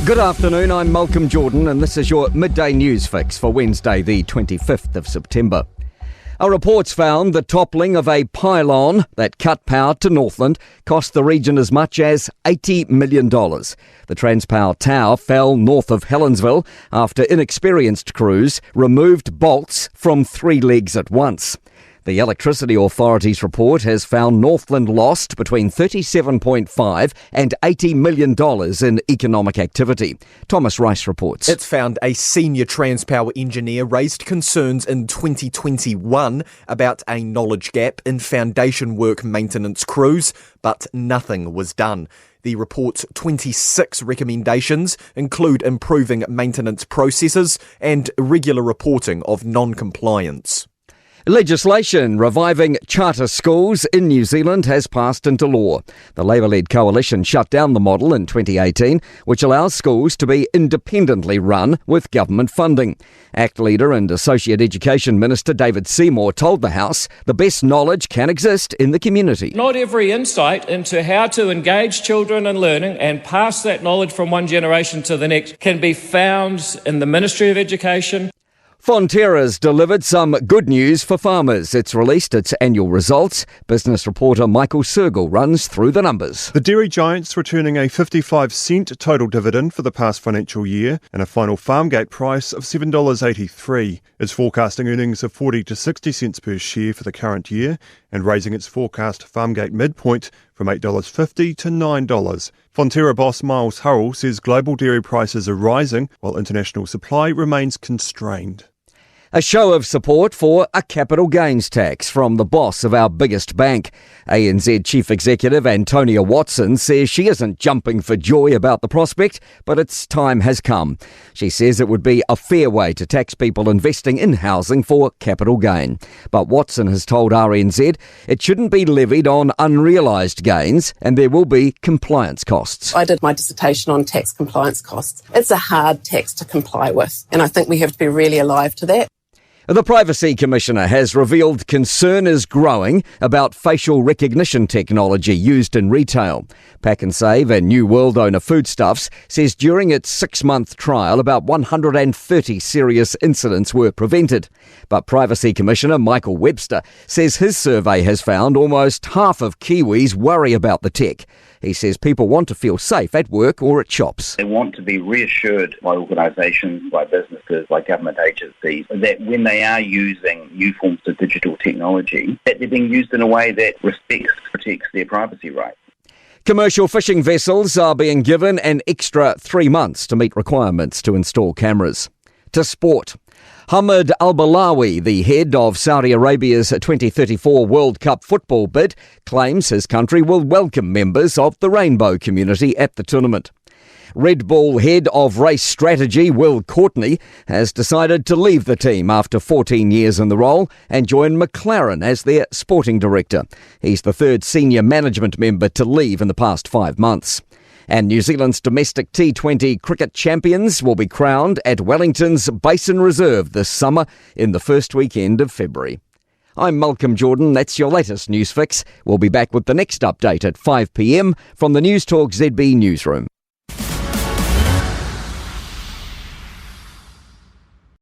Good afternoon, I'm Malcolm Jordan and this is your midday news fix for Wednesday the 25th of September. Our reports found the toppling of a pylon that cut power to Northland cost the region as much as $80 million. The Transpower tower fell north of Helensville after inexperienced crews removed bolts from 3 legs at once. The Electricity Authority's report has found Northland lost between $37.5 and $80 million in economic activity. Thomas Rice reports. It's found a senior Transpower engineer raised concerns in 2021 about a knowledge gap in foundation work maintenance crews, but nothing was done. The report's 26 recommendations include improving maintenance processes and regular reporting of non-compliance. Legislation reviving charter schools in New Zealand has passed into law. The Labour-led coalition shut down the model in 2018, which allows schools to be independently run with government funding. ACT leader and Associate Education Minister David Seymour told the House the best knowledge can exist in the community. Not every insight into how to engage children in learning and pass that knowledge from one generation to the next can be found in the Ministry of Education. Fonterra's delivered some good news for farmers. It's released its annual results. Business reporter Michael Sergel runs through the numbers. The dairy giant's returning a 55-cent total dividend for the past financial year and a final farm gate price of $7.83. It's forecasting earnings of 40 to 60 cents per share for the current year and raising its forecast farm gate midpoint from $8.50 to $9. Fonterra boss Miles Hurrell says global dairy prices are rising while international supply remains constrained. A show of support for a capital gains tax from the boss of our biggest bank. ANZ Chief Executive Antonia Watson says she isn't jumping for joy about the prospect, but its time has come. She says it would be a fair way to tax people investing in housing for capital gain. But Watson has told RNZ it shouldn't be levied on unrealised gains and there will be compliance costs. I did my dissertation on tax compliance costs. It's a hard tax to comply with, and I think we have to be really alive to that. The Privacy Commissioner has revealed concern is growing about facial recognition technology used in retail. Pack and Save and New World owner Foodstuffs says during its 6-month trial about 130 serious incidents were prevented. But Privacy Commissioner Michael Webster says his survey has found almost half of Kiwis worry about the tech. He says people want to feel safe at work or at shops. They want to be reassured by organisations, by businesses, by government agencies that when they are using new forms of digital technology, that they're being used in a way that respects, protects their privacy rights. Commercial fishing vessels are being given an extra 3 months to meet requirements to install cameras. To sport. Hamid Al-Balawi, the head of Saudi Arabia's 2034 World Cup football bid, claims his country will welcome members of the rainbow community at the tournament. Red Bull head of race strategy Will Courtney has decided to leave the team after 14 years in the role and join McLaren as their sporting director. He's the third senior management member to leave in the past 5 months. And New Zealand's domestic T20 cricket champions will be crowned at Wellington's Basin Reserve this summer in the first weekend of February. I'm Malcolm Jordan. That's your latest news fix. We'll be back with the next update at 5 p.m. from the Newstalk ZB newsroom.